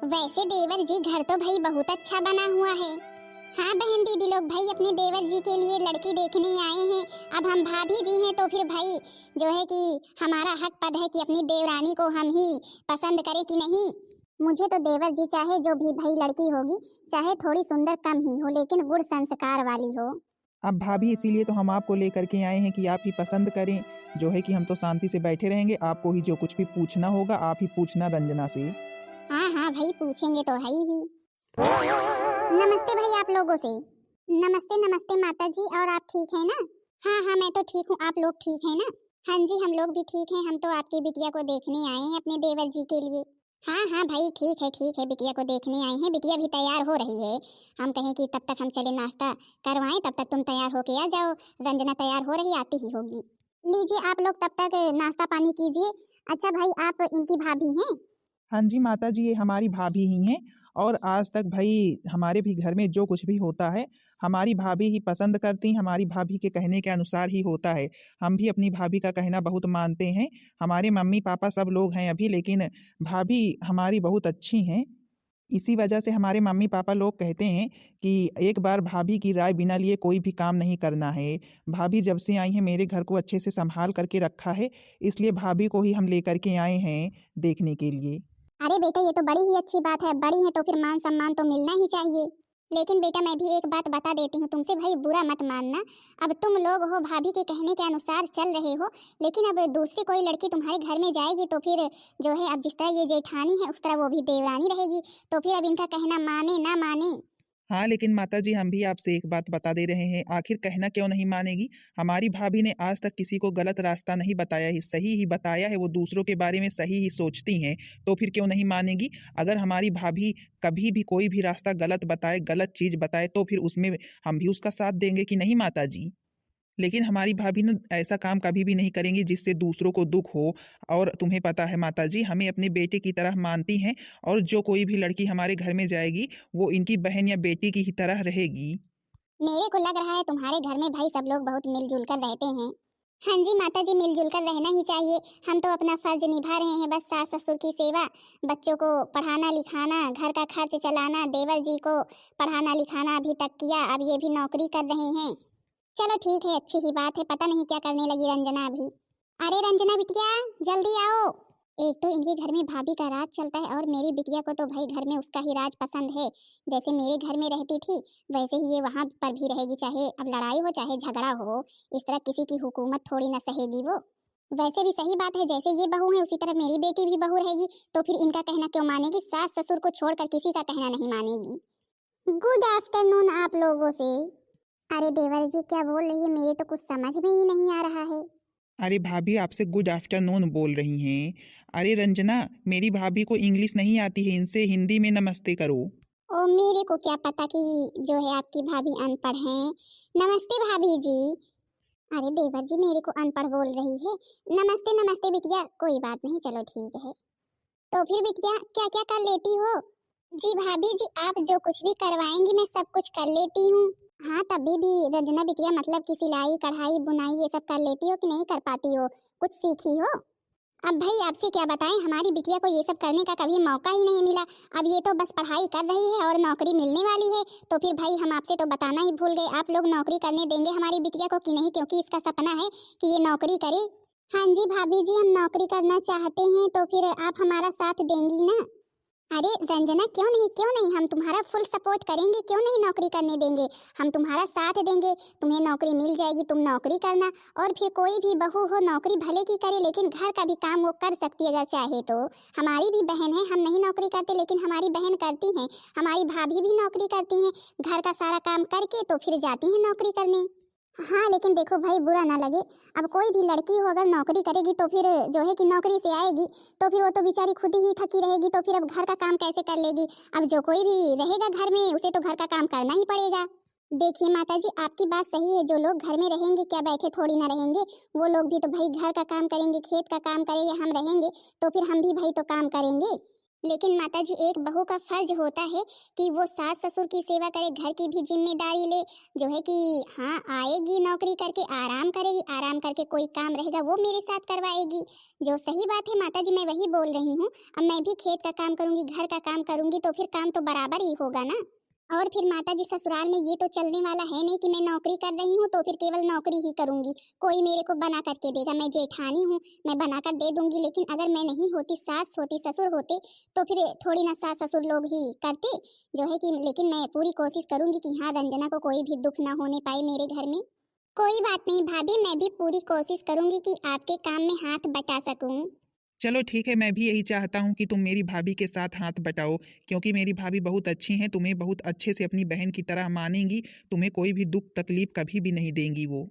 वैसे देवर जी घर तो भाई बहुत अच्छा बना हुआ है। हाँ बहन दीदी लोग भाई अपने देवर जी के लिए लड़की देखने आए हैं। अब हम भाभी जी हैं तो फिर भाई जो है कि हमारा हक पद है कि अपनी देवरानी को हम ही पसंद करें कि नहीं। मुझे तो देवर जी चाहे जो भी भाई लड़की होगी, चाहे थोड़ी सुंदर कम ही हो लेकिन गुण संस्कार वाली हो। अब भाभी इसीलिए तो हम आपको लेकर के आए हैं कि आप ही पसंद करें। जो है कि हम तो शांति से बैठे रहेंगे, आपको ही जो कुछ भी पूछना होगा आप ही पूछना रंजना से। हाँ हाँ भाई पूछेंगे तो है ही। नमस्ते भाई आप लोगों से। नमस्ते नमस्ते माता जी, और आप ठीक है ना? हाँ हाँ मैं तो ठीक हूँ, आप लोग ठीक है ना? हाँ जी हम लोग भी ठीक हैं। हम तो आपकी बिटिया को देखने आए हैं अपने देवर जी के लिए। हाँ हाँ भाई ठीक है बिटिया को देखने आए हैं। बिटिया भी तैयार हो रही है। हम कहें कि तब तक हम चले नाश्ता करवाएं, तब तक तुम तैयार होके आ जाओ। रंजना तैयार हो रही आती ही होगी। लीजिए आप लोग तब तक नाश्ता पानी कीजिए। अच्छा भाई आप इनकी भाभी हैं? हाँ जी माता जी, ये हमारी भाभी ही हैं। और आज तक भाई हमारे भी घर में जो कुछ भी होता है हमारी भाभी ही पसंद करती, हमारी भाभी के कहने के अनुसार ही होता है। हम भी अपनी भाभी का कहना बहुत मानते हैं। हमारे मम्मी पापा सब लोग हैं अभी, लेकिन भाभी हमारी बहुत अच्छी हैं। इसी वजह से हमारे मम्मी पापा लोग कहते हैं कि एक बार भाभी की राय बिना लिए कोई भी काम नहीं करना है। भाभी जब से आई हैं मेरे घर को अच्छे से संभाल करके रखा है, इसलिए भाभी को ही हम लेकर के आए हैं देखने के लिए। अरे बेटा ये तो बड़ी ही अच्छी बात है। बड़ी है तो फिर मान सम्मान तो मिलना ही चाहिए। लेकिन बेटा मैं भी एक बात बता देती हूँ तुमसे, भाई बुरा मत मानना। अब तुम लोग हो भाभी के कहने के अनुसार चल रहे हो, लेकिन अब दूसरी कोई लड़की तुम्हारे घर में जाएगी तो फिर जो है अब जिस तरह ये जेठानी है उस तरह वो भी देवरानी रहेगी। तो फिर अब इनका कहना माने ना माने। हाँ लेकिन माता जी हम भी आपसे एक बात बता दे रहे हैं, आखिर कहना क्यों नहीं मानेगी? हमारी भाभी ने आज तक किसी को गलत रास्ता नहीं बताया है, सही ही बताया है। वो दूसरों के बारे में सही ही सोचती हैं, तो फिर क्यों नहीं मानेगी? अगर हमारी भाभी कभी भी कोई भी रास्ता गलत बताए, गलत चीज बताए, तो फिर उसमें हम भी उसका साथ देंगे कि नहीं माता जी? लेकिन हमारी भाभी ना ऐसा काम कभी भी नहीं करेंगी जिससे दूसरों को दुख हो। और तुम्हें पता है माता जी, हमें अपने बेटे की तरह मानती हैं। और जो कोई भी लड़की हमारे घर में जाएगी वो इनकी बहन या बेटी की ही तरह रहेगी। मेरे को लग रहा है तुम्हारे घर में भाई सब लोग बहुत मिलजुल कर रहते हैं। हाँ जी माता जी मिलजुल कर रहना ही चाहिए। हम तो अपना फर्ज निभा रहे हैं, बस सास ससुर की सेवा, बच्चों को पढ़ाना लिखाना, घर का खर्च चलाना, देवर जी को पढ़ाना लिखाना अभी तक किया, अब ये भी नौकरी कर रहे हैं। चलो ठीक है अच्छी ही बात है। पता नहीं क्या करने लगी रंजना अभी। अरे रंजना बिटिया जल्दी आओ। एक तो इनके घर में भाभी का राज चलता है और मेरी बिटिया को तो भाई घर में उसका ही राज पसंद है। जैसे मेरे घर में रहती थी वैसे ही ये वहां पर भी रहेगी, चाहे अब लड़ाई हो चाहे झगड़ा हो। इस तरह किसी की हुकूमत थोड़ी ना सहेगी वो। वैसे भी सही बात है, जैसे ये बहू है उसी तरह मेरी बेटी भी बहू रहेगी। तो फिर इनका कहना क्यों मानेगी? सास ससुर को छोड़कर किसी का कहना नहीं मानेगी। गुड आफ्टरनून आप लोगों से। अरे देवर जी क्या बोल रही है, मेरे तो कुछ समझ में ही नहीं आ रहा है। अरे भाभी आपसे गुड आफ्टरनून बोल रही हैं। अरे रंजना, मेरी भाभी को इंग्लिश नहीं आती है, इनसे हिंदी में नमस्ते करो। ओ मेरे को क्या पता कि जो है आपकी भाभी अनपढ़ हैं। नमस्ते भाभी जी। अरे देवर जी मेरे को अनपढ़ बोल रही है। नमस्ते नमस्ते बिटिया, कोई बात नहीं चलो ठीक है। तो फिर बिटिया क्या क्या कर लेती हो? जी भाभी जी आप जो कुछ भी करवाएंगी मैं सब कुछ कर लेती हूँ। हाँ तभी भी रंजना बिटिया मतलब कि सिलाई कढ़ाई बुनाई ये सब कर लेती हो कि नहीं कर पाती हो? कुछ सीखी हो? अब भाई आपसे क्या बताएं, हमारी बिटिया को ये सब करने का कभी मौका ही नहीं मिला। अब ये तो बस पढ़ाई कर रही है और नौकरी मिलने वाली है। तो फिर भाई हम आपसे तो बताना ही भूल गए, आप लोग नौकरी करने देंगे हमारी बिटिया को कि नहीं, क्योंकि इसका सपना है कि ये नौकरी करे। हाँ जी भाभी जी हम नौकरी करना चाहते हैं, तो फिर आप हमारा साथ देंगी ना? अरे रंजना क्यों नहीं, हम तुम्हारा फुल सपोर्ट करेंगे, क्यों नहीं नौकरी करने देंगे। हम तुम्हारा साथ देंगे, तुम्हें नौकरी मिल जाएगी, तुम नौकरी करना। और फिर कोई भी बहू हो नौकरी भले की करे लेकिन घर का भी काम वो कर सकती है अगर चाहे तो। हमारी भी बहन है, हम नहीं नौकरी करते लेकिन हमारी बहन करती हैं। हमारी भाभी भी नौकरी करती हैं, घर का सारा काम करके तो फिर जाती हैं नौकरी करने। हाँ लेकिन देखो भाई बुरा ना लगे, अब कोई भी लड़की हो अगर नौकरी करेगी तो फिर जो है कि नौकरी से आएगी तो फिर वो तो बेचारी खुद ही थकी रहेगी, तो फिर अब घर का काम कैसे कर लेगी? अब जो कोई भी रहेगा घर में उसे तो घर का काम करना ही पड़ेगा। देखिए माता जी आपकी बात सही है, जो लोग घर में रहेंगे क्या बैठे थोड़ी ना रहेंगे। वो लोग भी तो भाई घर का काम करेंगे, खेत का काम करेंगे, हम रहेंगे तो फिर हम भी भाई तो काम करेंगे। लेकिन माताजी एक बहू का फर्ज होता है कि वो सास ससुर की सेवा करे, घर की भी जिम्मेदारी ले, जो है कि हाँ आएगी नौकरी करके आराम करेगी, आराम करके कोई काम रहेगा वो मेरे साथ करवाएगी। जो सही बात है माताजी, मैं वही बोल रही हूँ। अब मैं भी खेत का काम करूंगी, घर का काम करूंगी, तो फिर काम तो बराबर ही होगा ना। और फिर माताजी ससुराल में ये तो चलने वाला है नहीं कि मैं नौकरी कर रही हूँ तो फिर केवल नौकरी ही करूंगी, कोई मेरे को बना करके देगा। मैं जेठानी हूँ, मैं बना कर दे दूंगी, लेकिन अगर मैं नहीं होती, सास होती, ससुर होते, तो फिर थोड़ी ना सास ससुर लोग ही करते, जो है कि। लेकिन मैं पूरी कोशिश करूंगी कि हाँ रंजना को कोई भी दुख ना होने पाए मेरे घर में। कोई बात नहीं भाभी, मैं भी पूरी कोशिश करूंगी कि आपके काम में हाथ बटा सकूं। चलो ठीक है, मैं भी यही चाहता हूँ कि तुम मेरी भाभी के साथ हाथ बटाओ, क्योंकि मेरी भाभी बहुत अच्छी हैं, तुम्हें बहुत अच्छे से अपनी बहन की तरह मानेंगी, तुम्हें कोई भी दुख तकलीफ कभी भी नहीं देंगी वो।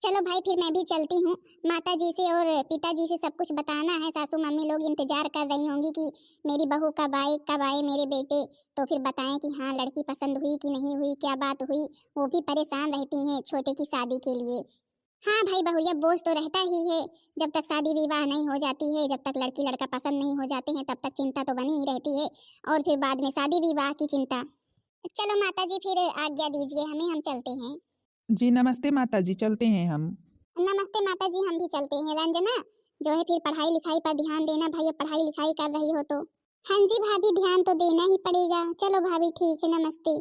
चलो भाई फिर मैं भी चलती हूँ। माताजी से और पिताजी से सब कुछ बताना है। सासू मम्मी लोग इंतजार कर रही होंगी कि मेरी बहू कब आए मेरे बेटे, तो फिर बताएं कि हाँ लड़की पसंद हुई कि नहीं हुई, क्या बात हुई। वो भी परेशान रहती हैं छोटे की शादी के लिए। हाँ भाई बहुरिया बोझ तो रहता ही है, जब तक शादी विवाह नहीं हो जाती है, जब तक लड़की लड़का पसंद नहीं हो जाते हैं, तब तक चिंता तो बनी ही रहती है। और फिर बाद में शादी विवाह की चिंता। चलो माताजी फिर आज्ञा दीजिए हमें, हम चलते हैं। जी नमस्ते माता जी, चलते हैं हम। नमस्ते माताजी, हम भी चलते हैं। रंजना, जो है फिर पढ़ाई लिखाई पर ध्यान देना भाई, अब पढ़ाई लिखाई कर रही हो तो। हाँ जी भाभी, ध्यान तो देना ही पड़ेगा। चलो भाभी ठीक है, नमस्ते।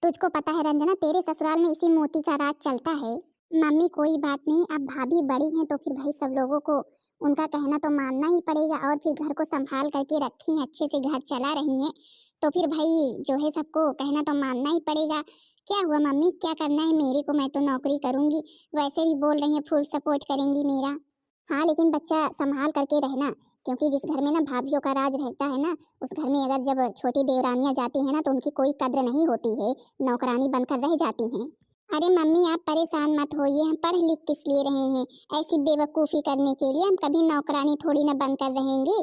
तुझको पता है रंजना, तेरे ससुराल में इसी मोती का राज चलता है। मम्मी कोई बात नहीं, अब भाभी बड़ी हैं तो फिर भाई सब लोगों को उनका कहना तो मानना ही पड़ेगा। और फिर घर को संभाल करके रखी हैं, अच्छे से घर चला रही हैं, तो फिर भाई जो है सबको कहना तो मानना ही पड़ेगा। क्या हुआ मम्मी, क्या करना है मेरे को, मैं तो नौकरी करूंगी। वैसे भी बोल रही हैं फुल सपोर्ट करेंगी मेरा। हाँ लेकिन बच्चा संभाल करके रहना, क्योंकि जिस घर में ना भाभीियों का राज रहता है ना, उस घर में अगर जब छोटी देवरानियां जाती हैं ना तो उनकी कोई कद्र नहीं होती है, नौकरानी बनकर रह जाती हैं। अरे मम्मी आप परेशान मत होइए, हम पढ़ लिख किस लिए रहे हैं, ऐसी बेवकूफ़ी करने के लिए। हम कभी नौकरानी थोड़ी ना बनकर रहेंगे।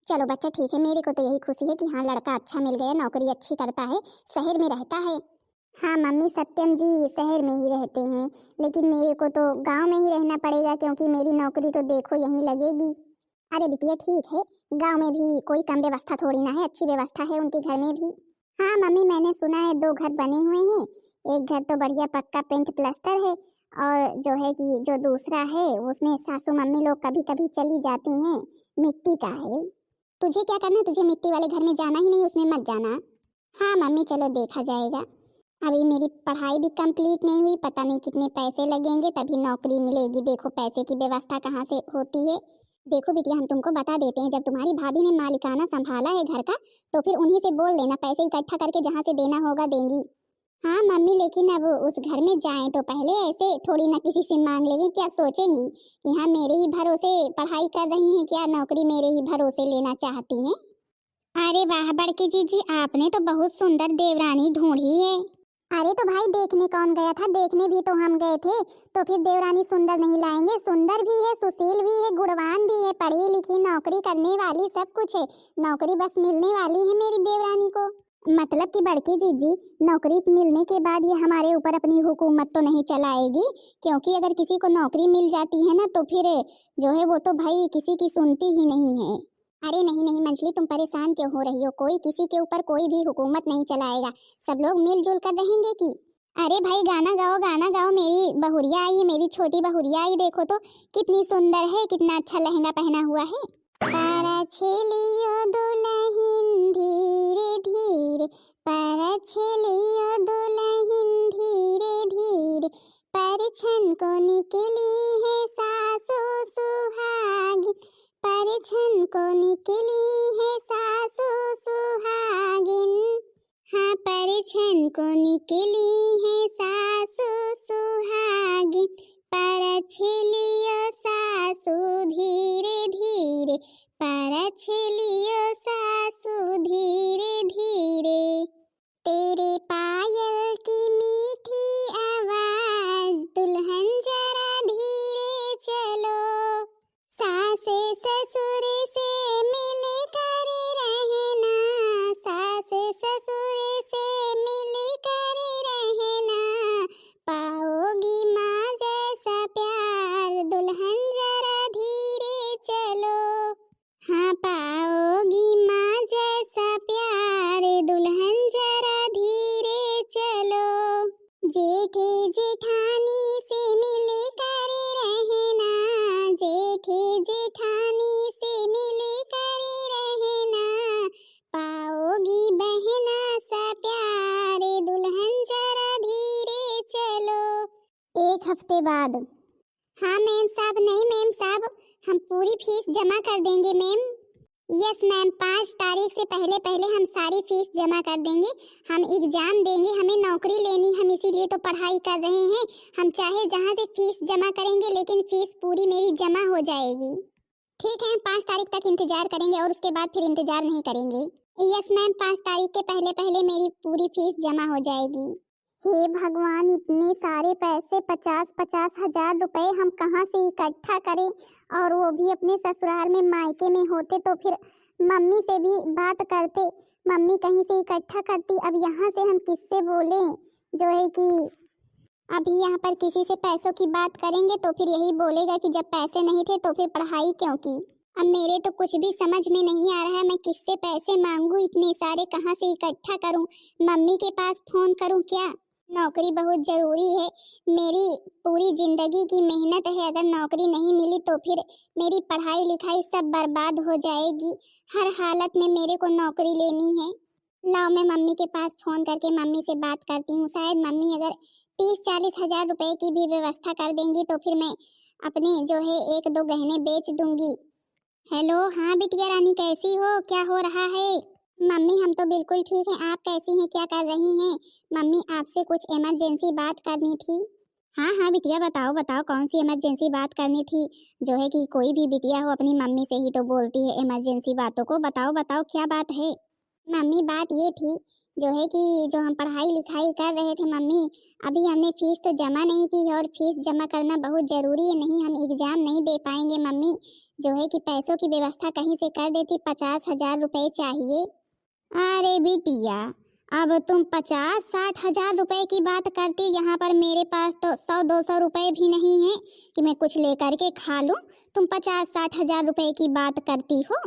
चलो बच्चा ठीक है, मेरे को तो यही खुशी है कि हाँ लड़का अच्छा मिल गया, नौकरी अच्छी करता है, शहर में रहता है। हाँ मम्मी सत्यम जी शहर में ही रहते हैं, लेकिन मेरे को तो गांव में ही रहना पड़ेगा, क्योंकि मेरी नौकरी तो देखो यहीं लगेगी। अरे बिटिया ठीक है, गांव में भी कोई कम व्यवस्था थोड़ी ना है, अच्छी व्यवस्था है उनके घर में भी। हाँ मम्मी मैंने सुना है 2 घर बने हुए हैं, एक घर तो बढ़िया पक्का पेंट प्लास्टर है, और जो है कि जो दूसरा है उसमें सासू मम्मी लोग कभी कभी चली जाती हैं, मिट्टी का है। तुझे क्या करना, तुझे मिट्टी वाले घर में जाना ही नहीं, उसमें मत जाना। हाँ मम्मी चलो देखा जाएगा। अभी मेरी पढ़ाई भी कंप्लीट नहीं हुई, पता नहीं कितने पैसे लगेंगे तभी नौकरी मिलेगी। देखो पैसे की व्यवस्था कहाँ से होती है। देखो बिटिया हम तुमको बता देते हैं, जब तुम्हारी भाभी ने मालिकाना संभाला है घर का, तो फिर उन्हीं से बोल देना, पैसे इकट्ठा करके जहाँ से देना होगा देंगी। हाँ मम्मी लेकिन अब उस घर में जाएं तो पहले ऐसे थोड़ी ना किसी से मांग लेंगी, क्या सोचेंगी कि हाँ मेरे ही भरोसे पढ़ाई कर रही हैं, क्या नौकरी मेरे ही भरोसे लेना चाहती हैं। अरे वाह बड़की जीजी, आपने तो बहुत सुंदर देवरानी ढूंढी है। अरे तो भाई देखने कौन गया था, देखने भी तो हम गए थे, तो फिर देवरानी सुंदर नहीं लाएंगे। सुंदर भी है, सुशील भी है, गुणवान भी है, पढ़ी लिखी, नौकरी करने वाली, सब कुछ है। नौकरी बस मिलने वाली है मेरी देवरानी को। मतलब कि बड़की जीजी, नौकरी मिलने के बाद ये हमारे ऊपर अपनी हुकूमत तो नहीं चलाएगी, क्योंकि अगर किसी को नौकरी मिल जाती है ना तो फिर जो है वो तो भाई किसी की सुनती ही नहीं है। अरे नहीं नहीं मंजली, तुम परेशान क्यों हो रही हो, कोई किसी के ऊपर कोई भी हुकूमत नहीं चलाएगा, सब लोग मिलजुल कर रहेंगे की। अरे भाई गाना गाओ गाना गाओ, मेरी बहुरिया आई है, मेरी छोटी बहुरिया आई, देखो तो कितनी सुंदर है, कितना अच्छा लहंगा पहना हुआ है। पारा छेलियो दुल्हन धीरे धीरे, पारा छेलियो दुल्हन धीरे धीरे, परिछन को निकली है सासु सुहागी, परिछन को निकली है सासु सुहागिन। हाँ परिछन को निकली है सासु सुहागिन, परछलियो सासु धीरे धीरे, परछलियो सासु धीरे धीरे। तेरे पायल की मीठी आवाज, दुल्हन जरा धीरे चलो, सासे ससुर से मिल कर रहना, सासे ससुर से मिल कर रहना, पाओगी माँ जैसा प्यार, दुल्हन जरा धीरे चलो। हाँ पाओगी माँ जेठे जेठानी से मिले कर रहना, जेठे जेठानी से मिले कर रहना, पाओगी बहना सा प्यार दुल्हन जरा धीरे चलो। एक हफ्ते बाद। हाँ मैम साहब, नहीं मैम साहब, हम पूरी फीस जमा कर देंगे मैम। यस मैम, 5 तारीख से पहले पहले हम सारी फीस जमा कर देंगे। हम एग्जाम देंगे, हमें नौकरी लेनी, हम इसीलिए तो पढ़ाई कर रहे हैं। हम चाहे जहाँ से फीस जमा करेंगे, लेकिन फीस पूरी मेरी जमा हो जाएगी। ठीक है, 5 तारीख तक इंतजार करेंगे और उसके बाद फिर इंतजार नहीं करेंगे। यस मैम, 5 तारीख के पहले पहले मेरी पूरी फीस जमा हो जाएगी। हे भगवान, इतने सारे पैसे, 50-50 हजार रुपए हम कहाँ से इकट्ठा करें? और वो भी अपने ससुराल में, मायके में होते तो फिर मम्मी से भी बात करते, मम्मी कहीं से इकट्ठा करती। अब यहाँ से हम किससे बोलें? जो है कि अभी यहाँ पर किसी से पैसों की बात करेंगे तो फिर यही बोलेगा कि जब पैसे नहीं थे तो फिर पढ़ाई क्यों की। अब मेरे तो कुछ भी समझ में नहीं आ रहा है, मैं किससे पैसे मांगू? इतने सारे कहाँ से इकट्ठा करूँ? मम्मी के पास फोन करूँ क्या? नौकरी बहुत जरूरी है, मेरी पूरी जिंदगी की मेहनत है। अगर नौकरी नहीं मिली तो फिर मेरी पढ़ाई लिखाई सब बर्बाद हो जाएगी। हर हालत में मेरे को नौकरी लेनी है। लाओ, मैं मम्मी के पास फोन करके मम्मी से बात करती हूँ। शायद मम्मी अगर 30-40 हजार रुपए की भी व्यवस्था कर देंगी तो फिर मैं अपने जो है 1-2 गहने बेच दूंगी। हेलो, हाँ बिटिया रानी, कैसी हो? क्या हो रहा है? मम्मी हम तो बिल्कुल ठीक हैं, आप कैसी हैं? क्या कर रही हैं? मम्मी आपसे कुछ इमरजेंसी बात करनी थी। हाँ हाँ बिटिया, बताओ बताओ, कौन सी इमरजेंसी बात करनी थी? जो है कि कोई भी बिटिया हो अपनी मम्मी से ही तो बोलती है इमरजेंसी बातों को। बताओ बताओ, क्या बात है? मम्मी बात ये थी जो है कि जो हम पढ़ाई लिखाई कर रहे थे मम्मी, अभी हमने फीस तो जमा नहीं की है और फीस जमा करना बहुत ज़रूरी है, नहीं हम एग्ज़ाम नहीं दे पाएंगे मम्मी। जो है कि पैसों की व्यवस्था कहीं से कर देती, 50 हजार रुपये चाहिए। अरे बिटिया, अब तुम 50-60 हजार रुपए की बात करती, यहाँ पर मेरे पास तो 100-200 रुपए भी नहीं है कि मैं कुछ लेकर के खा लूँ। तुम 50-60 हजार रुपए की बात करती हो?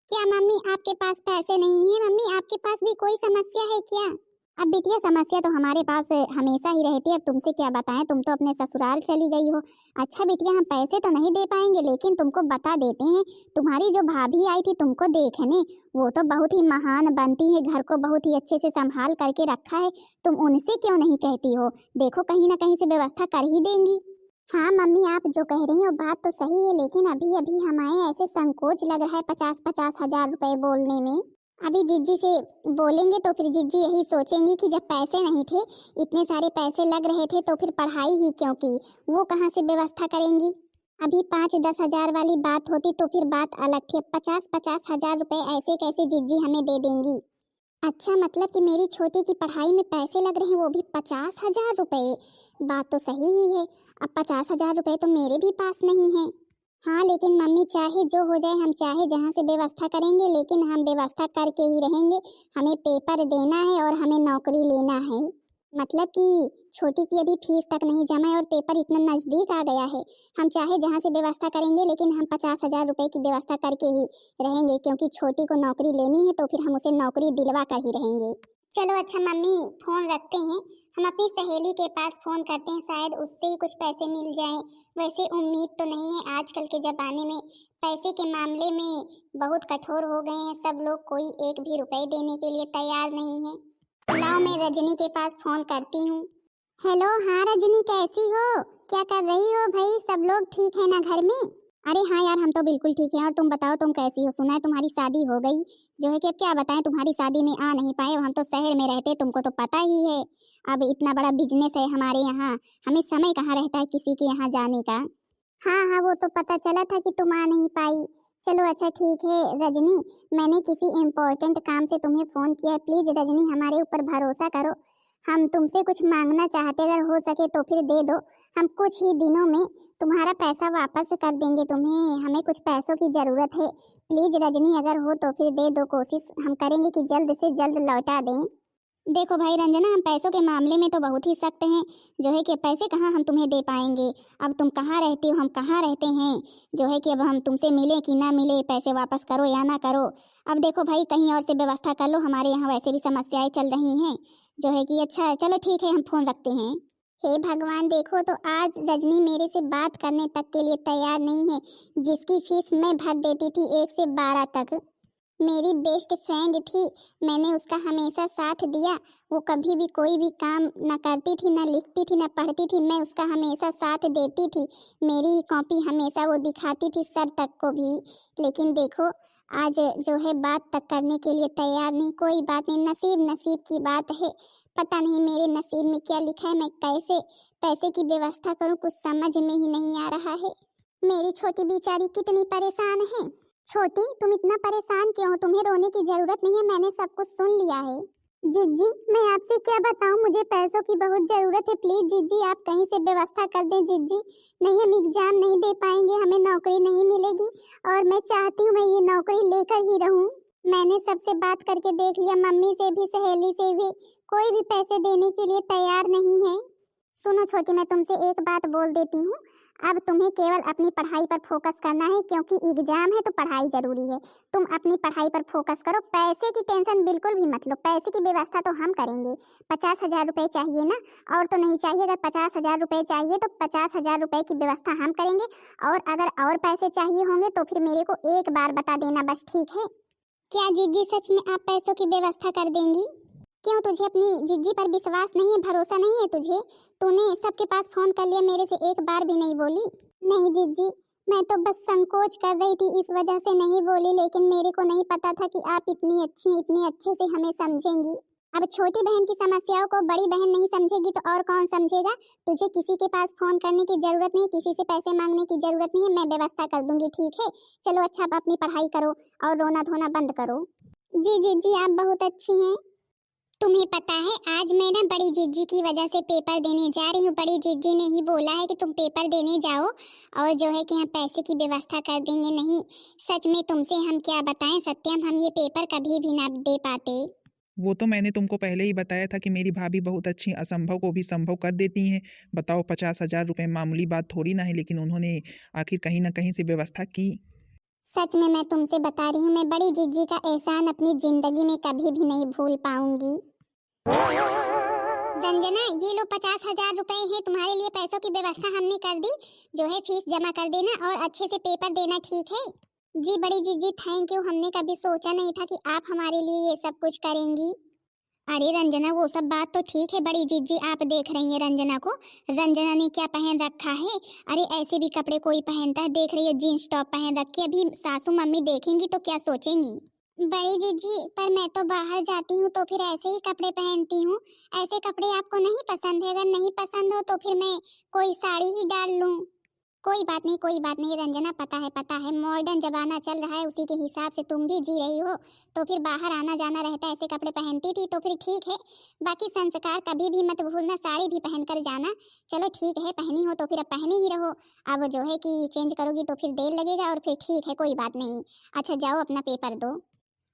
क्या मम्मी आपके पास पैसे नहीं है? मम्मी आपके पास भी कोई समस्या है क्या? अब बिटिया, समस्या तो हमारे पास हमेशा ही रहती है। अब तुमसे क्या बताएं, तुम तो अपने ससुराल चली गई हो। अच्छा बिटिया, हम पैसे तो नहीं दे पाएंगे, लेकिन तुमको बता देते हैं, तुम्हारी जो भाभी आई थी तुमको देखने, वो तो बहुत ही महान बनती है, घर को बहुत ही अच्छे से संभाल करके रखा है। तुम उनसे क्यों नहीं कहती हो? देखो कहीं ना कहीं से व्यवस्था कर ही देंगी। हाँ मम्मी, आप जो कह रही हो बात तो सही है, लेकिन अभी अभी हमें ऐसे संकोच लग रहा है 50-50 हजार रुपए बोलने में। अभी जिज्जी से बोलेंगे तो फिर जिज्जी यही सोचेंगी कि जब पैसे नहीं थे, इतने सारे पैसे लग रहे थे तो फिर पढ़ाई ही क्यों की? वो कहाँ से व्यवस्था करेंगी? अभी 5-10 हजार वाली बात होती तो फिर बात अलग थी। 50-50 हजार रुपए ऐसे कैसे जिज्जी हमें दे देंगी? अच्छा, मतलब कि मेरी छोटी की पढ़ाई में पैसे लग रहे हैं, वो भी 50 हजार रुपये। बात तो सही ही है। अब 50 हजार रुपये तो मेरे भी पास नहीं है। हाँ लेकिन मम्मी, चाहे जो हो जाए, हम चाहे जहाँ से व्यवस्था करेंगे, लेकिन हम व्यवस्था करके ही रहेंगे। हमें पेपर देना है और हमें नौकरी लेना है। मतलब कि छोटी की अभी फीस तक नहीं जमा है और पेपर इतना नज़दीक आ गया है। हम चाहे जहाँ से व्यवस्था करेंगे, लेकिन हम 50 हजार रुपये की व्यवस्था करके ही रहेंगे, क्योंकि छोटी को नौकरी लेनी है तो फिर हम उसे नौकरी दिलवा कर ही रहेंगे। चलो अच्छा मम्मी, फोन रखते हैं, हम अपनी सहेली के पास फोन करते हैं, शायद उससे ही कुछ पैसे मिल जाएं। वैसे उम्मीद तो नहीं है, आजकल के ज़माने में पैसे के मामले में बहुत कठोर हो गए हैं सब लोग, कोई एक भी रुपए देने के लिए तैयार नहीं है। लाओ, मैं रजनी के पास फोन करती हूँ। हेलो, हाँ रजनी, कैसी हो? क्या कर रही हो भाई? सब लोग ठीक है ना घर में? अरे हाँ यार, हम तो बिल्कुल ठीक हैं। और तुम बताओ, तुम कैसी हो? सुना है तुम्हारी शादी हो गई। जो है कि अब क्या बताएं, तुम्हारी शादी में आ नहीं पाए, हम तो शहर में रहते, तुमको तो पता ही है। अब इतना बड़ा बिजनेस है हमारे यहाँ, हमें समय कहाँ रहता है किसी के यहाँ जाने का। हाँ हाँ, वो तो पता चला था कि तुम आ नहीं पाई। चलो अच्छा ठीक है रजनी, मैंने किसी इम्पोर्टेंट काम से तुम्हें फ़ोन किया है। प्लीज़ रजनी, हमारे ऊपर भरोसा करो। हम तुमसे कुछ मांगना चाहते, अगर हो सके तो फिर दे दो। हम कुछ ही दिनों में तुम्हारा पैसा वापस कर देंगे तुम्हें। हमें कुछ पैसों की ज़रूरत है। प्लीज़ रजनी, अगर हो तो फिर दे दो। कोशिश हम करेंगे कि जल्द से जल्द लौटा दें। देखो भाई रंजना, हम पैसों के मामले में तो बहुत ही सख्त हैं। जो है कि पैसे कहाँ हम तुम्हें दे पाएंगे। अब तुम कहाँ रहती हो, हम कहाँ रहते हैं। जो है कि अब हम तुमसे मिले कि ना मिले, पैसे वापस करो या ना करो। अब देखो भाई, कहीं और से व्यवस्था कर लो, हमारे यहाँ वैसे भी समस्याएं चल रही हैं। जो है कि अच्छा चलो ठीक है, हम फ़ोन रखते हैं। हे भगवान, देखो तो आज रजनी मेरे से बात करने तक के लिए तैयार नहीं है, जिसकी फीस मैं भर देती थी 1 से 12 तक। मेरी बेस्ट फ्रेंड थी, मैंने उसका हमेशा साथ दिया। वो कभी भी कोई भी काम न करती थी, न लिखती थी, न पढ़ती थी, मैं उसका हमेशा साथ देती थी। मेरी ही कॉपी हमेशा वो दिखाती थी सर तक को भी। लेकिन देखो आज जो है बात तक करने के लिए तैयार नहीं। कोई बात नहीं, नसीब नसीब की बात है। पता नहीं मेरे नसीब में क्या लिखा है, मैं कैसे पैसे की व्यवस्था करूं, कुछ समझ में ही नहीं आ रहा है। मेरी छोटी बेचारी कितनी परेशान है। छोटी, तुम इतना परेशान क्यों हो? तुम्हें रोने की जरूरत नहीं है, मैंने सब कुछ सुन लिया है। जीजी, मैं आपसे क्या बताऊं, मुझे पैसों की बहुत जरूरत है। प्लीज जीजी, आप कहीं से व्यवस्था कर दें जीजी। नहीं, हम एग्जाम नहीं दे पाएंगे, हमें नौकरी नहीं मिलेगी और मैं चाहती हूँ मैं ये नौकरी लेकर ही रहूं। मैंने सबसे बात करके देख लिया, मम्मी से भी, सहेली से भी, कोई भी पैसे देने के लिए तैयार नहीं है। सुनो छोटी, मैं तुमसे एक बात बोल देती हूँ। अब तुम्हें केवल अपनी पढ़ाई पर फोकस करना है, क्योंकि एग्जाम है तो पढ़ाई जरूरी है। तुम अपनी पढ़ाई पर फोकस करो, पैसे की टेंशन बिल्कुल भी मत लो। पैसे की व्यवस्था तो हम करेंगे। 50,000 रुपये चाहिए ना? और तो नहीं चाहिए? अगर 50,000 रुपये चाहिए तो 50,000 रुपये की व्यवस्था हम करेंगे। और अगर और पैसे चाहिए होंगे तो फिर मेरे को एक बार बता देना बस, ठीक है? क्या जीजी सच में आप पैसों की व्यवस्था कर देंगी? क्यों, तुझे अपनी जीजी पर विश्वास नहीं है, भरोसा नहीं है तुझे? तूने सबके पास फोन कर लिया, मेरे से एक बार भी नहीं बोली? नहीं जीजी, मैं तो बस संकोच कर रही थी, इस वजह से नहीं बोली। लेकिन मेरे को नहीं पता था कि आप इतनी अच्छी, इतने अच्छे से हमें समझेंगी। अब छोटी बहन की समस्याओं को बड़ी बहन नहीं समझेगी तो और कौन समझेगा? तुझे किसी के पास फोन करने की जरूरत नहीं, किसी से पैसे मांगने की जरूरत नहीं है, मैं व्यवस्था कर दूंगी, ठीक है? चलो अच्छा, अब अपनी पढ़ाई करो और रोना धोना बंद करो। जी जीजी, आप बहुत अच्छी हैं। तुम्हें पता है आज मैं ना बड़ी जीजी की वजह से पेपर देने जा रही हूँ। बड़ी जीजी ने ही बोला है कि तुम पेपर देने जाओ और जो है कि हम पैसे की व्यवस्था कर देंगे। नहीं, सच में तुमसे हम क्या बताएं सत्यम, हम ये पेपर कभी भी ना दे पाते। वो तो मैंने तुमको पहले ही बताया था कि मेरी भाभी बहुत अच्छी, असंभव को भी संभव कर देती हैं। बताओ, 50,000 रुपये मामूली बात थोड़ी ना है, लेकिन उन्होंने आखिर कहीं ना कहीं से व्यवस्था की। सच में मैं तुमसे बता रही हूँ, मैं बड़ी जीजी का एहसान अपनी जिंदगी में कभी भी नहीं भूल पाऊंगी। रंजना, ये लो 50,000 रुपए हैं तुम्हारे लिए, पैसों की व्यवस्था हमने कर दी। जो है फीस जमा कर देना और अच्छे से पेपर देना, ठीक है? जी बड़ी जीजी, थैंक यू। हमने कभी सोचा नहीं था कि आप हमारे लिए ये सब कुछ करेंगी। अरे रंजना, वो सब बात तो ठीक है बड़ी जीजी, आप देख रही हैं रंजना को, रंजना ने क्या पहन रखा है? अरे ऐसे भी कपड़े कोई पहनता है? देख रही हो जीन्स टॉप पहन रखी है, अभी सासू मम्मी देखेंगी तो क्या सोचेंगी? बड़ी जीजी, पर मैं तो बाहर जाती हूँ तो फिर ऐसे ही कपड़े पहनती हूँ। ऐसे कपड़े आपको नहीं पसंद है? अगर नहीं पसंद हो तो फिर मैं कोई साड़ी ही डाल लूँ। कोई बात नहीं, कोई बात नहीं रंजना, पता है मॉडर्न जमाना चल रहा है, उसी के हिसाब से तुम भी जी रही हो। तो फिर बाहर आना जाना रहता है, ऐसे कपड़े पहनती थी तो फिर ठीक है। बाकी संस्कार कभी भी मत भूलना, साड़ी भी पहन कर जाना। चलो ठीक है, पहनी हो तो फिर अब पहनी ही रहो। अब जो है कि चेंज करोगी तो फिर देर लगेगा और फिर ठीक है, कोई बात नहीं। अच्छा जाओ अपना पेपर दो।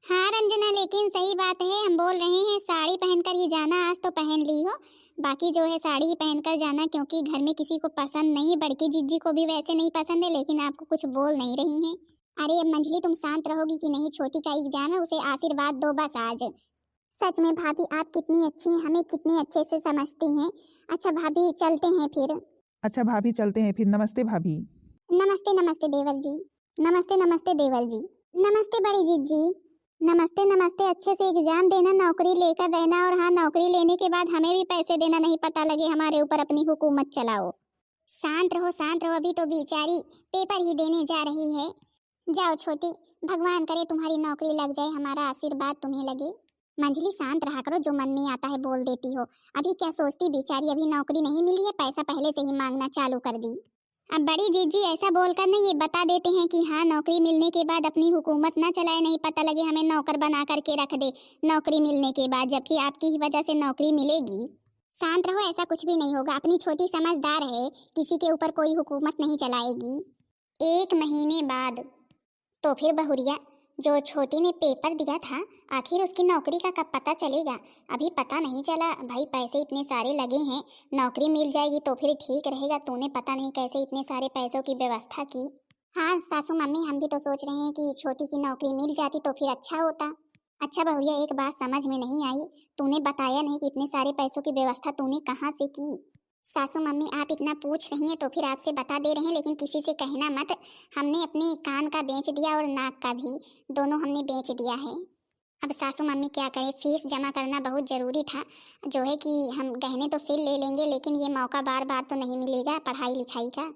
हाँ रंजना, लेकिन सही बात है, हम बोल रहे हैं साड़ी पहनकर ही जाना, आज तो पहन ली हो। बाकी जो है साड़ी ही पहनकर जाना, क्योंकि घर में किसी को पसंद नहीं, बड़की जीजी को भी वैसे नहीं पसंद है, लेकिन आपको कुछ बोल नहीं रही हैं। अरे अब मंजली, तुम शांत रहोगी कि नहीं? छोटी का एग्जाम है, उसे आशीर्वाद दो बस आज। सच में भाभी, आप कितनी अच्छी हैं, हमें कितने अच्छे से समझती हैं। अच्छा भाभी, चलते हैं फिर। अच्छा भाभी, चलते हैं फिर। नमस्ते भाभी। नमस्ते नमस्ते देवर जी। नमस्ते नमस्ते देवर जी। नमस्ते बड़ी जीजी। नमस्ते नमस्ते, अच्छे से एग्जाम देना, नौकरी लेकर रहना, और हाँ, नौकरी लेने के बाद हमें भी पैसे देना, नहीं पता लगे हमारे ऊपर अपनी हुकूमत चलाओ। शांत रहो शांत रहो, अभी तो बेचारी पेपर ही देने जा रही है। जाओ छोटी, भगवान करे तुम्हारी नौकरी लग जाए, हमारा आशीर्वाद तुम्हें लगे। मंजली शांत रहा करो, जो मन में आता है बोल देती हो। अभी क्या सोचती बेचारी, अभी नौकरी नहीं मिली है, पैसा पहले से ही मांगना चालू कर दी। अब बड़ी जीजी ऐसा बोलकर नहीं, ये बता देते हैं कि हाँ, नौकरी मिलने के बाद अपनी हुकूमत ना चलाए, नहीं पता लगे हमें नौकर बना करके रख दे नौकरी मिलने के बाद, जबकि आपकी ही वजह से नौकरी मिलेगी। शांत रहो, ऐसा कुछ भी नहीं होगा, अपनी छोटी समझदार है, किसी के ऊपर कोई हुकूमत नहीं चलाएगी। 1 महीने बाद तो फिर बहुरिया, जो छोटी ने पेपर दिया था, आखिर उसकी नौकरी का कब पता चलेगा? अभी पता नहीं चला भाई, पैसे इतने सारे लगे हैं, नौकरी मिल जाएगी तो फिर ठीक रहेगा। तूने पता नहीं कैसे इतने सारे पैसों की व्यवस्था की। हाँ सासू मम्मी, हम भी तो सोच रहे हैं कि छोटी की नौकरी मिल जाती तो फिर अच्छा होता। अच्छा बहुरिया, एक बात समझ में नहीं आई, तूने बताया नहीं कि इतने सारे पैसों की व्यवस्था तूने कहाँ से की? सासू मम्मी आप इतना पूछ रही हैं तो फिर आपसे बता दे रहे हैं, लेकिन किसी से कहना मत। हमने अपने कान का बेच दिया और नाक का भी, दोनों हमने बेच दिया है। अब सासू मम्मी क्या करें, फीस जमा करना बहुत ज़रूरी था। जो है कि हम गहने तो फिर ले लेंगे, लेकिन ये मौका बार बार तो नहीं मिलेगा पढ़ाई लिखाई का।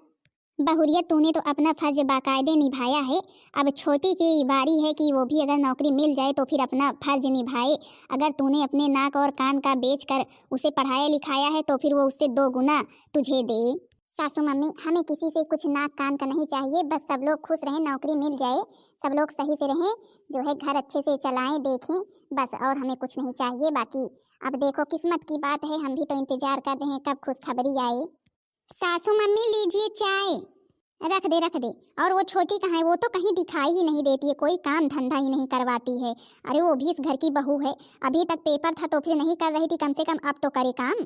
बहुरिया तूने तो अपना फर्ज बाकायदे निभाया है। अब छोटी की बारी है कि वो भी अगर नौकरी मिल जाए तो फिर अपना फर्ज निभाए। अगर तूने अपने नाक और कान का बेच कर उसे पढ़ाया लिखाया है तो फिर वो उससे 2 गुना तुझे दे। सासू मम्मी हमें किसी से कुछ नाक कान का नहीं चाहिए, बस सब लोग खुश रहें, नौकरी मिल जाए, सब लोग सही से रहें, जो है घर अच्छे से चलाएं देखें, बस और हमें कुछ नहीं चाहिए। बाकी अब देखो किस्मत की बात है, हम भी तो इंतजार कर रहे हैं कब खुशखबरी आए। सासू मम्मी लीजिए चाय। रख दे रख दे। और वो छोटी कहाँ है, वो तो कहीं दिखाई ही नहीं देती है, कोई काम धंधा ही नहीं करवाती है। अरे वो भी इस घर की बहू है, अभी तक पेपर था तो फिर नहीं कर रही थी, कम से कम अब तो करे काम।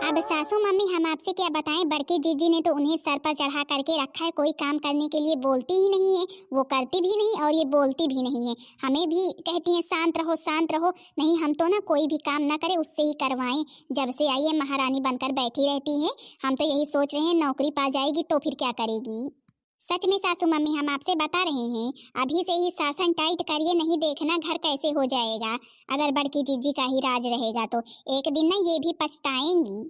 अब सासू मम्मी हम आपसे क्या बताएं, बड़की जीजी ने तो उन्हें सर पर चढ़ा करके रखा है, कोई काम करने के लिए बोलती ही नहीं है, वो करती भी नहीं और ये बोलती भी नहीं है। हमें भी कहती हैं शांत रहो शांत रहो, नहीं हम तो ना कोई भी काम ना करे उससे ही करवाएं। जब से आई है महारानी बनकर बैठी रहती है। हम तो यही सोच रहे हैं नौकरी पा जाएगी तो फिर क्या करेगी। सच में सासू मम्मी हम आपसे बता रहे हैं, अभी से ही शासन टाइट करिए, नहीं देखना घर कैसे हो जाएगा। अगर बड़की जीजी का ही राज रहेगा तो एक दिन ना ये भी पछताएंगी।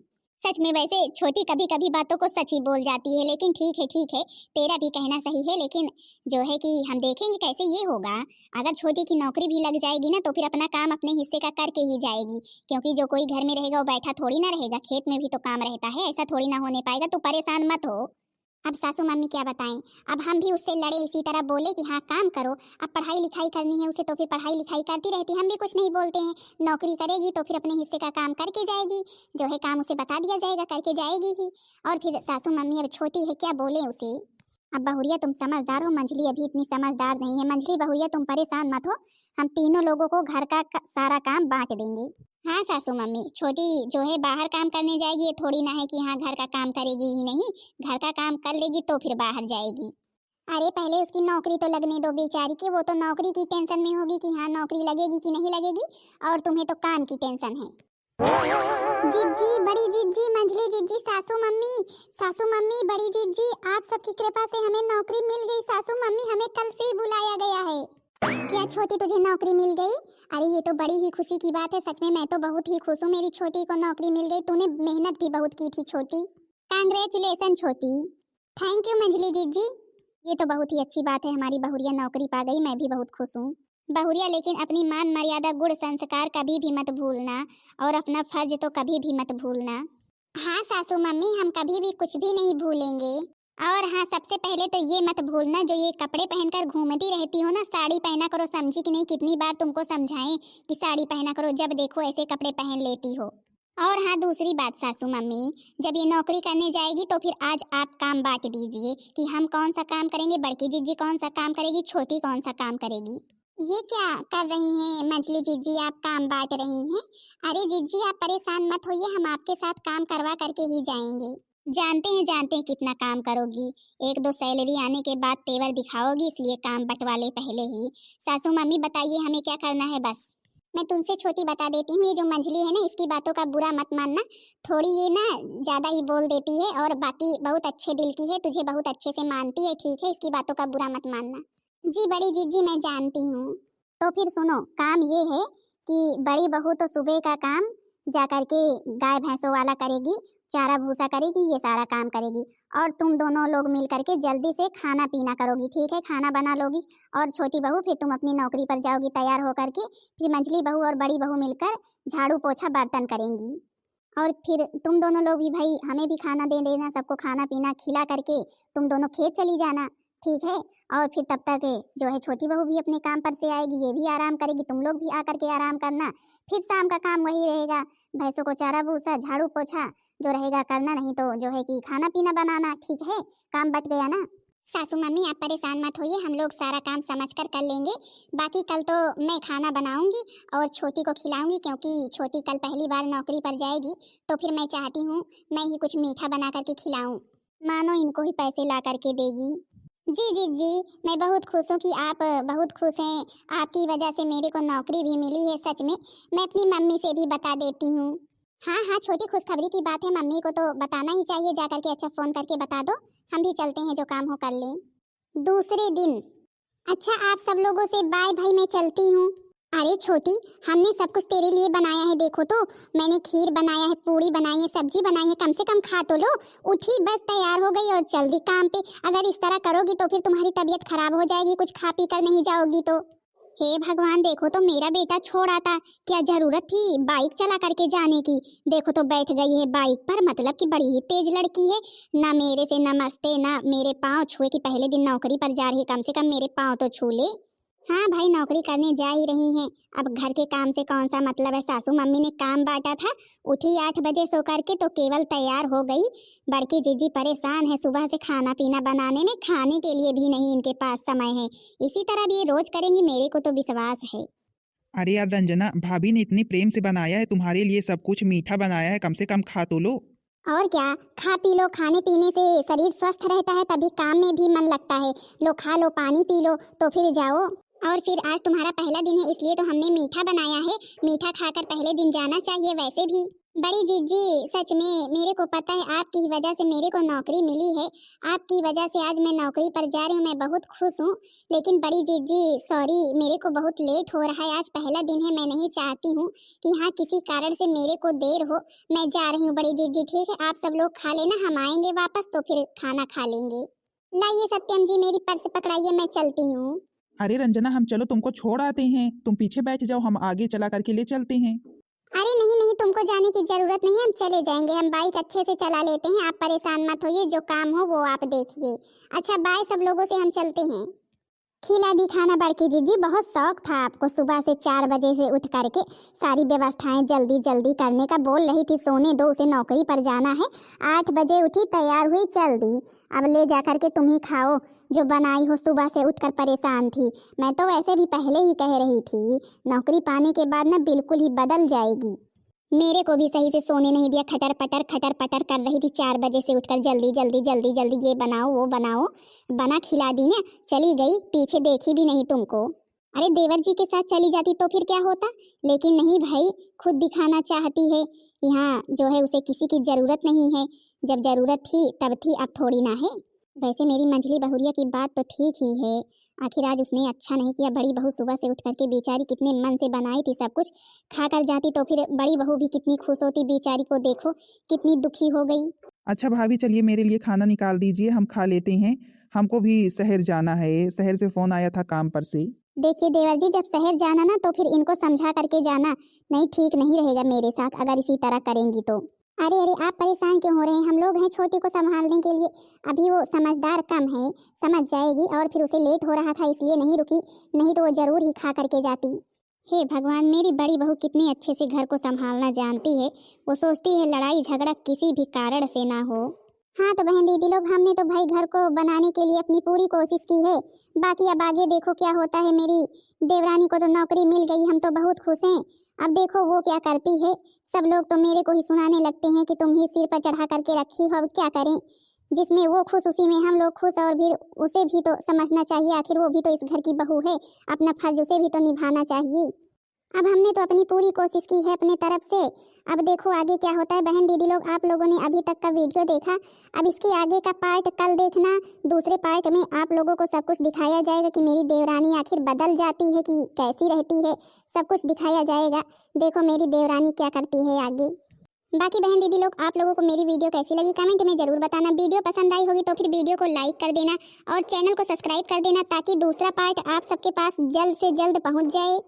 सच में वैसे छोटी कभी कभी बातों को सच ही बोल जाती है, लेकिन ठीक है, तेरा भी कहना सही है, लेकिन जो है कि हम देखेंगे कैसे ये होगा। अगर छोटी की नौकरी भी लग जाएगी ना तो फिर अपना काम अपने हिस्से का करके ही जाएगी, क्योंकि जो कोई घर में रहेगा वो बैठा थोड़ी ना रहेगा, खेत में भी तो काम रहता है, ऐसा थोड़ी ना होने पाएगा, तो परेशान मत हो। अब सासू मम्मी क्या बताएं, अब हम भी उससे लड़े इसी तरह बोले कि हाँ काम करो, अब पढ़ाई लिखाई करनी है उसे तो फिर पढ़ाई लिखाई करती रहती, हम भी कुछ नहीं बोलते हैं। नौकरी करेगी तो फिर अपने हिस्से का काम करके जाएगी, जो है काम उसे बता दिया जाएगा करके जाएगी ही। और फिर सासू मम्मी अब छोटी है क्या बोले उसे। अब बहुरिया तुम समझदार हो, मंझली अभी इतनी समझदार नहीं है। मंझली बहुरिया तुम परेशान मत हो, हम तीनों लोगों को घर का सारा काम बांट देंगे। हाँ सासू मम्मी, छोटी जो है बाहर काम करने जाएगी, ये थोड़ी ना है कि हाँ घर का काम करेगी ही नहीं, घर का काम कर लेगी तो फिर बाहर जाएगी। अरे पहले उसकी नौकरी तो लगने दो बेचारी की, वो तो नौकरी की टेंशन में होगी कि हाँ नौकरी लगेगी कि नहीं लगेगी, और तुम्हें तो काम की टेंशन है। जिज्जी, बड़ी जिज्जी, मंझली जिज्जी, सासू मम्मी, बड़ी जिज्जी, आप सबकी कृपा से हमें नौकरी मिल गई। सासू मम्मी हमें कल से ही बुलाया गया है। क्या छोटी तुझे नौकरी मिल गई? अरे ये तो बड़ी ही खुशी की बात है, सच में मैं तो बहुत ही खुश हूँ, मेरी छोटी को नौकरी मिल गई। तूने मेहनत भी बहुत की थी छोटी। कांग्रेचुलेसन छोटी। थैंक यू मंझली जिज्जी। ये तो बहुत ही अच्छी बात है, हमारी बहुरिया नौकरी पा गई, मैं भी बहुत खुश हूँ। बहुरिया लेकिन अपनी मान मर्यादा गुण संस्कार कभी भी मत भूलना, और अपना फर्ज तो कभी भी मत भूलना। हाँ सासू मम्मी, हम कभी भी कुछ भी नहीं भूलेंगे। और हाँ सबसे पहले तो ये मत भूलना, जो ये कपड़े पहनकर घूमती रहती हो ना, साड़ी पहना करो, समझी कि नहीं? कितनी बार तुमको समझाएं कि साड़ी पहना करो, जब देखो ऐसे कपड़े पहन लेती हो। और हाँ दूसरी बात सासू मम्मी, जब ये नौकरी करने जाएगी तो फिर आज आप काम बांट दीजिए कि हम कौन सा काम करेंगे, बड़की जिज्जी कौन सा काम करेगी, छोटी कौन सा काम करेगी। ये क्या कर रही हैं मंझली जिज्जी, आप काम बांट रही हैं? अरे जिज्जी आप परेशान मत होइए, हम आपके साथ काम करवा करके ही जाएंगे। जानते हैं कितना काम करोगी, 1-2 सैलरी आने के बाद तेवर दिखाओगी, इसलिए काम बंटवा ले पहले ही। सासू मम्मी बताइए हमें क्या करना है। बस मैं तुमसे छोटी बता देती हूँ, ये जो मंझली है ना, इसकी बातों का बुरा मत मानना, थोड़ी ये ना ज्यादा ही बोल देती है, और बाकी बहुत अच्छे दिल की है, तुझे बहुत अच्छे से मानती है, ठीक है? इसकी बातों का बुरा मत मानना। जी बड़ी जीजी मैं जानती हूँ। तो फिर सुनो, काम ये है कि बड़ी बहू तो सुबह का काम जा करके गाय भैंसों वाला करेगी, चारा भूसा करेगी, ये सारा काम करेगी, और तुम दोनों लोग मिल करके जल्दी से खाना पीना करोगी, ठीक है? खाना बना लोगी, और छोटी बहू फिर तुम अपनी नौकरी पर जाओगी तैयार होकर के, फिर मंझली बहू और बड़ी बहू मिलकर झाड़ू पोछा बर्तन करेंगी, और फिर तुम दोनों लोग भी भाई हमें भी खाना दे देना, सबको खाना पीना खिला करके तुम दोनों खेत चली जाना, ठीक है? और फिर तब तक जो है छोटी बहू भी अपने काम पर से आएगी, ये भी आराम करेगी, तुम लोग भी आकर के आराम करना, फिर शाम का काम वही रहेगा, भैंसों को चारा भूसा झाड़ू पोछा जो रहेगा करना, नहीं तो जो है कि खाना पीना बनाना, ठीक है? काम बट गया ना। सासू मम्मी आप परेशान मत होइए, हम लोग सारा काम समझकर कर लेंगे। बाकी कल तो मैं खाना बनाऊंगी और छोटी को खिलाऊंगी, क्योंकि छोटी कल पहली बार नौकरी पर जाएगी, तो फिर मैं चाहती हूँ मैं ही कुछ मीठा बना करके खिलाऊं, मानो इनको ही पैसे ला करके देगी। जी जी जी, मैं बहुत खुश हूँ कि आप बहुत खुश हैं, आपकी वजह से मेरे को नौकरी भी मिली है। सच में मैं अपनी मम्मी से भी बता देती हूँ। हाँ हाँ, छोटी खुशखबरी की बात है, मम्मी को तो बताना ही चाहिए, जा करके अच्छा फोन करके बता दो। हम भी चलते हैं, जो काम हो कर लें। दूसरे दिन। अच्छा आप सब लोगों से बाय भाई, मैं चलती हूँ। अरे छोटी, हमने सब कुछ तेरे लिए बनाया है, देखो तो। मैंने खीर बनाया है, पूरी बनाई है, सब्जी बनाई है, कम से कम खा तो लो। उठी बस तैयार हो गई और चल दी काम पे। अगर इस तरह करोगी तो फिर तुम्हारी तबीयत खराब हो जाएगी, कुछ खा पी कर नहीं जाओगी तो। हे भगवान, देखो तो मेरा बेटा छोड़ आता, क्या जरूरत थी बाइक चला करके जाने की। देखो तो बैठ गई है बाइक पर, मतलब कि बड़ी ही तेज लड़की है। ना मेरे से नमस्ते, ना मेरे पाँव छुए कि पहले दिन नौकरी पर जा रही है, कम से कम मेरे पाँव तो छू ले। हाँ भाई, नौकरी करने जा ही रही हैं, अब घर के काम से कौन सा मतलब है। सासू मम्मी ने काम बांटा था। उठी 8 बजे सो करके तो केवल तैयार हो गई। बड़की जीजी परेशान है सुबह से खाना पीना बनाने में, खाने के लिए भी नहीं इनके पास समय है। इसी तरह भी ये रोज करेंगी, मेरे को तो विश्वास है। अरे यार रंजना, भाभी ने इतनी प्रेम से बनाया है तुम्हारे लिए, सब कुछ मीठा बनाया है, कम से कम खा तो लो। और क्या, खा पी लो, खाने पीने से शरीर स्वस्थ रहता है, तभी काम में भी मन लगता है। लो खा लो, पानी पी लो, तो फिर जाओ। और फिर आज तुम्हारा पहला दिन है, इसलिए तो हमने मीठा बनाया है। मीठा खाकर पहले दिन जाना चाहिए वैसे भी। बड़ी जीजी, सच में मेरे को पता है आपकी ही वजह से मेरे को नौकरी मिली है। आपकी वजह से आज मैं नौकरी पर जा रही हूँ, मैं बहुत खुश हूँ। लेकिन बड़ी जीजी सॉरी, मेरे को बहुत लेट हो रहा है, आज पहला दिन है। मैं नहीं चाहती हूँ कि हाँ किसी कारण से मेरे को देर हो। मैं जा रही हूँ बड़ी जीजी, ठीक है? आप सब लोग खा लेना, हम आएंगे वापस तो फिर खाना खा लेंगे। लाइए सत्यम जी, मेरी पर्स पकड़ाइए, मैं चलती हूँ। अरे रंजना, हम चलो तुमको छोड़ आते हैं, तुम पीछे बैठ जाओ, हम आगे चला करके ले चलते हैं। अरे नहीं नहीं, तुमको जाने की जरूरत नहीं है, हम चले जाएंगे। हम बाइक अच्छे से चला लेते हैं, आप परेशान मत होइए, जो काम हो वो आप देखिए। अच्छा बाय, सब लोगों से हम चलते हैं। खिला दी खाना बड़की जीजी, बहुत शौक था आपको सुबह से 4 बजे से उठ करके सारी व्यवस्थाएं जल्दी जल्दी करने का। बोल रही थी सोने दो, उसे नौकरी पर जाना है। 8 बजे उठी, तैयार हुई, चल दी। अब ले जा करके तुम ही खाओ जो बनाई हो, सुबह से उठकर परेशान थी। मैं तो वैसे भी पहले ही कह रही थी, नौकरी पाने के बाद ना बिल्कुल ही बदल जाएगी। मेरे को भी सही से सोने नहीं दिया, खटर पटर कर रही थी 4 बजे से उठकर, जल्दी जल्दी जल्दी जल्दी ये बनाओ वो बनाओ। बना खिला दी ना, चली गई, पीछे देखी भी नहीं तुमको। अरे देवर जी के साथ चली जाती तो फिर क्या होता, लेकिन नहीं भाई, खुद दिखाना चाहती है कि हाँ जो है उसे किसी की जरूरत नहीं है। जब जरूरत थी तब थी, अब थोड़ी ना है। वैसे मेरी मंझली बहुरिया की बात तो ठीक ही है, आखिर आज उसने अच्छा नहीं किया। बड़ी बहू सुबह से उठ करके बेचारी कितने मन से बनाई थी सब कुछ, खा कर जाती तो फिर बड़ी बहू भी कितनी खुश होती, बेचारी को देखो कितनी दुखी हो गई। अच्छा भाभी, चलिए मेरे लिए खाना निकाल दीजिए, हम खा लेते हैं। हमको भी शहर जाना है, शहर से फोन आया था काम पर से। देखिए देवर जी, जब शहर जाना ना तो फिर इनको समझा करके जाना, नहीं ठीक नहीं रहेगा मेरे साथ अगर इसी तरह करेंगी तो। अरे अरे, आप परेशान क्यों हो रहे हैं, हम लोग हैं छोटी को संभालने के लिए। अभी वो समझदार कम है, समझ जाएगी। और फिर उसे लेट हो रहा था इसलिए नहीं रुकी, नहीं तो वो जरूर ही खा करके जाती। हे भगवान, मेरी बड़ी बहू कितनी अच्छे से घर को संभालना जानती है। वो सोचती है लड़ाई झगड़ा किसी भी कारण से ना हो। हाँ तो बहन दीदी लोग, हमने तो भाई घर को बनाने के लिए अपनी पूरी कोशिश की है। बाकी अब आगे देखो क्या होता है। मेरी देवरानी को तो नौकरी मिल गई, हम तो बहुत खुश हैं। अब देखो वो क्या करती है। सब लोग तो मेरे को ही सुनाने लगते हैं कि तुम ही सिर पर चढ़ा करके रखी हो। अब क्या करें, जिसमें वो खुश उसी में हम लोग खुश। और फिर उसे भी तो समझना चाहिए, आखिर वो भी तो इस घर की बहू है, अपना फर्ज उसे भी तो निभाना चाहिए। अब हमने तो अपनी पूरी कोशिश की है अपने तरफ से। अब देखो आगे क्या होता है। बहन दीदी लोग, आप लोगों ने अभी तक का वीडियो देखा, अब इसके आगे का पार्ट कल देखना। दूसरे पार्ट में आप लोगों को सब कुछ दिखाया जाएगा कि मेरी देवरानी आखिर बदल जाती है कि कैसी रहती है, सब कुछ दिखाया जाएगा। देखो मेरी देवरानी क्या करती है आगे। बाकी बहन दीदी लोग, आप लोगों को मेरी वीडियो कैसी लगी कमेंट में जरूर बताना। वीडियो पसंद आई होगी तो फिर वीडियो को लाइक कर देना और चैनल को सब्सक्राइब कर देना, ताकि दूसरा पार्ट आप सबके पास जल्द से जल्द पहुंच जाए।